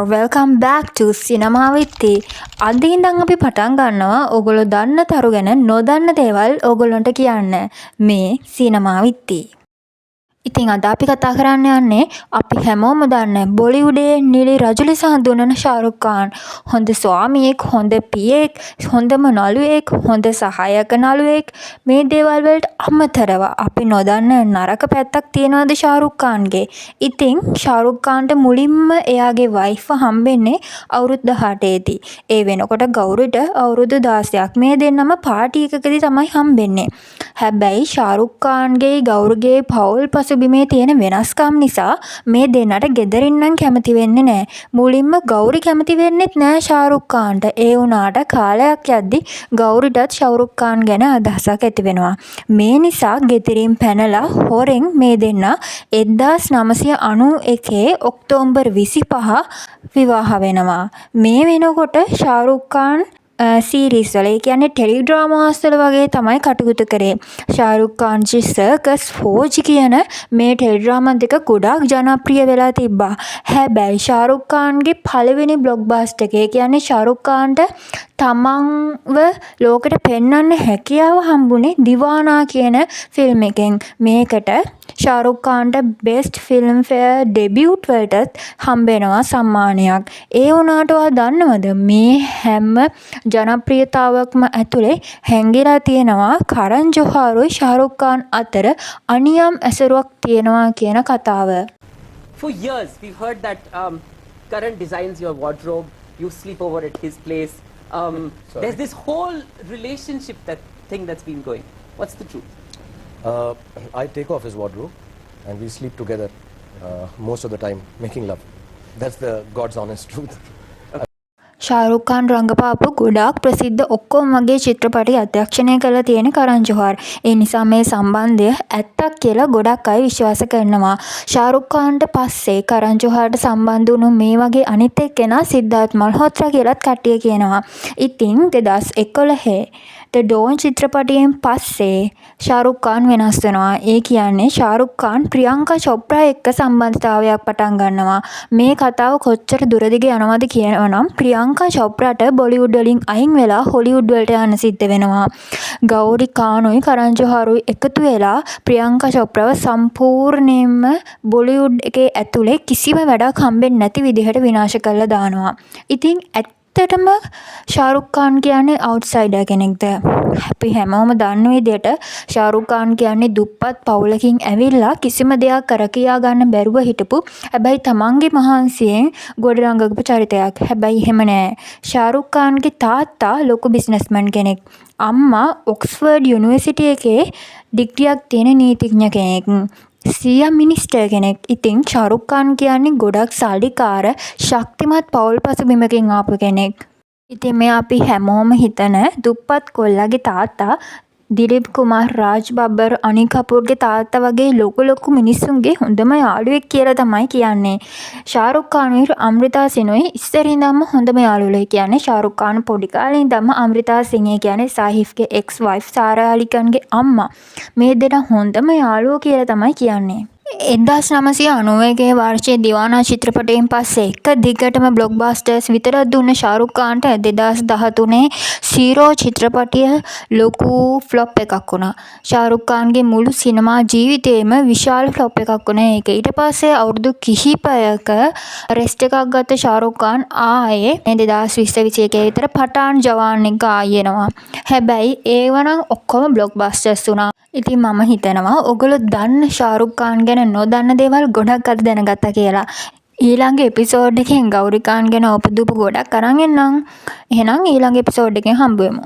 welcome back to Cinema with Tea. අද ඉඳන් අපි පටන් ගන්නවා ඔයගොල්ලෝ දන්න තරු ගැන නොදන්න දේවල් ඔයගොල්ලන්ට කියන්න මේ Cinema with Tea. ඉතින් අද අපි කතා කරන්න යන්නේ අපි හැමෝම දන්න බොලිවුඩේ නිලි රජු ලෙස හඳුන්වන ශාරුක් ඛාන්. හොඳ ස්වාමියෙක්, හොඳ පියෙක්, හොඳම නළුවෙක්, හොඳ සහායක නළුවෙක්. මේ දේවල් වලට අමතරව අපි නොදන්න නරක පැත්තක් තියෙනවාද ශාරුක් ඛාන්ගේ? ඉතින් ශාරුක් ඛාන්ට මුලින්ම එයාගේ වයිෆ් හම්බෙන්නේ අවුරුදු 18 දී. ඒ වෙනකොට ගෞරිට අවුරුදු 16ක්. මේ දෙන්නම පාටි එකකදී තමයි හම්බෙන්නේ. හැබැයි ශාරුක් ඛාන්ගේ ගෞරිගේ පෞල් බිමේ තියෙන වෙනස්කම් නිසා මේ දෙන්නට ගෙදරින් නම් කැමති වෙන්නේ නැහැ. මුලින්ම ගෞරි කැමති වෙන්නෙත් නැහැ ශාරුක් ඛාන්ට. ඒ වුණාට කාලයක් යද්දි ගෞරිටත් ශාරුක් ඛාන් ගැන අදහසක් ඇති වෙනවා. මේ නිසා ගෙදරින් පැනලා හොරෙන් මේ දෙන්න 1991 ඔක්තෝබර් 25 විවාහ වෙනවා. මේ වෙනකොට ශාරුක් ඛාන් සීරීස් වල ඒ කියන්නේ ටෙලි ඩ්‍රාමාස් වල වගේ තමයි කටයුතු කරේ. ශාරුක් ඛාන්ගේ සර්කස් ෆෝජ් කියන මේ ටෙලි ඩ්‍රාමා දෙක ගොඩාක් ජනප්‍රිය වෙලා තිබ්බා. හැබැයි ශාරුක් ඛාන්ගේ පළවෙනි බ්ලොක්බස්ටර් එක කියන්නේ ශාරුක් ඛාන්ට තමන්ව ලෝකෙට පෙන්වන්න හැකියාව හම්බුනේ දිවානා කියන ෆිල්ම් එකෙන්. මේකට ශාරුක් ඛාන්ට බෙස්ට් ෆිල්ම් ෆෙයාර් ඩෙබියුට් වලටත් හම්බෙනවා සම්මානයක්. ඒ වුණාට ඔයා දන්නවද මේ හැම ජනප්‍රියතාවක්ම ඇතුලේ හැංගිලා තියෙනවා කරන් ජොහාරුයි ශාරුක් ඛාන් අතර අනියම් ඇසුරක් තියෙනවා කියන කතාව. For years we've heard that Karan designs your wardrobe, you sleep over at his place. There's this whole relationship thing that's been going. What's the truth? I take off his wardrobe and we sleep together most of the time making love. That's the God's honest truth. Shahrukh Khan රංගපාපු ගොඩාක් ප්‍රසිද්ධ ඔක්කොම වගේ චිත්‍රපටි අධ්‍යක්ෂණය කරලා තියෙන කරන් ජොහාර්. ඒ නිසා මේ සම්බන්ධය ඇත්තක් කියලා ගොඩක් අය විශ්වාස කරනවා. ශාරුක් ඛාන්ට පස්සේ කරන් ජොහාර්ට සම්බන්ධ වුණු මේ වගේ අනිත් එක්කෙනා සිද්ධාර්ථ් මල්හෝත්‍රා කියලාත් කට්ටිය කියනවා. ඉතින් 2011 The Dawn චිත්‍රපටයෙන් පස්සේ ශාරුක් ඛාන් වෙනස් වෙනවා. ඒ කියන්නේ ශාරුක් ඛාන් ප්‍රියංකා චොප්රා එක්ක සම්බන්ධතාවයක් පටන් ගන්නවා. මේ කතාව කොච්චර දුරදිග යනවද කියනවනම් ප්‍රියංකා චොප්රාට බොලිවුඩ් වලින් අයින් වෙලා හොලිවුඩ් වලට යන්න සිද්ධ වෙනවා. ගෞරි ඛානුයි කරන් ජොහාරුයි එකතු වෙලා ප්‍රියංකා චොප්‍රාව සම්පූර්ණයෙන්ම බොලිවුඩ් එකේ ඇතුලේ කිසිම වැඩක් හම්බෙන්නේ නැති විදිහට විනාශ කරලා දානවා. ඉතින් ඇත්තටම ශාරුක් ඛාන් කියන්නේ අවුට්සයිඩර් කෙනෙක්ද? අපි හැමෝම දන්න විදිහට ශාරුක් ඛාන් කියන්නේ දුප්පත් පවුලකින් ඇවිල්ලා කිසිම දෙයක් කර කියා ගන්න බැරුව හිටපු හැබැයි තමන්ගේ මහන්සියෙන් ගොඩනගපු චරිතයක්. හැබැයි එහෙම නෑ. ශාරුක් ඛාන්ගේ තාත්තා ලොකු බිස්නස්මන් කෙනෙක්. අම්මා ඔක්ස්ෆර්ඩ් යුනිවර්සිටි එකේ ඩිග්‍රියක් තියෙන නීතිඥ කෙනෙක්. සියා මිනිස්ටර් කෙනෙක්. ඉතින් ශාරුක් ඛාන් කියන්නේ ගොඩක් සල්ලිකාර ශක්තිමත් පවුල් පසුබිමකින් ආපු කෙනෙක්. ඉතින් මේ අපි හැමෝම හිතන දුප්පත් කොල්ලගේ තාත්තා දිලීප් කුමාර්, රාජ් බබර්, අනිල් කපූර්ගේ තාත්තා වගේ ලොකු මිනිස්සුන්ගේ හොඳම යාළුවෙක් කියලා තමයි කියන්නේ. ශාරුක් ඛානුයි අමෘතා සිනුයි ඉස්සර ඉඳන්ම හොඳම යාළුවෝ. කියන්නේ ශාරුක් ඛාන් පොඩි කාලේ ඉඳන්ම අමෘතා සිං කියන්නේ සාහිෆ්ගේ එක්ස් වයිෆ් සාරා අලි ඛාන්ගේ අම්මා. මේ දෙනා හොඳම යාළුවෝ කියලා තමයි කියන්නේ. 1991 වර්ෂයේ දිවානා චිත්‍රපටයෙන් පස්සේ එක දිගටම බ්ලොක්බස්ටර්ස් විතරක් දුන්න ශාරුක් ඛාන්ට 2013 සීරෝ චිත්‍රපටිය ලොකු ෆ්ලොප් එකක් වුණා. ශාරුක් ඛාන්ගේ මුළු සිනමා ජීවිතේම විශාල ෆ්ලොප් එකක් වුණා. ඒක ඊට පස්සේ අවුරුදු කිහිපයක රෙස්ට් එකක් ගත්ත ශාරුක් ඛාන් ආයේ 2021 විතර පඨාන් ජවාන් එක ආයෙනවා. හැබැයි ඒවනම් ඔක්කොම බ්ලොක්බස්ටර්ස් වුණා. ඉතින් මම හිතනවා ඔයගොල්ලෝ දන්න ශාරුක් ඛාන් ගැන නොදන්න දේවල් ගොඩක් අද දැනගත්තා කියලා. ඊළඟ එපිසෝඩ් එකෙන් ගෞරි ඛාන් ගැන ඔපදූප ගොඩක් අරන් එන්නම්. එහෙනම් ඊළඟ එපිසෝඩ් එකෙන් හම්බ වෙමු.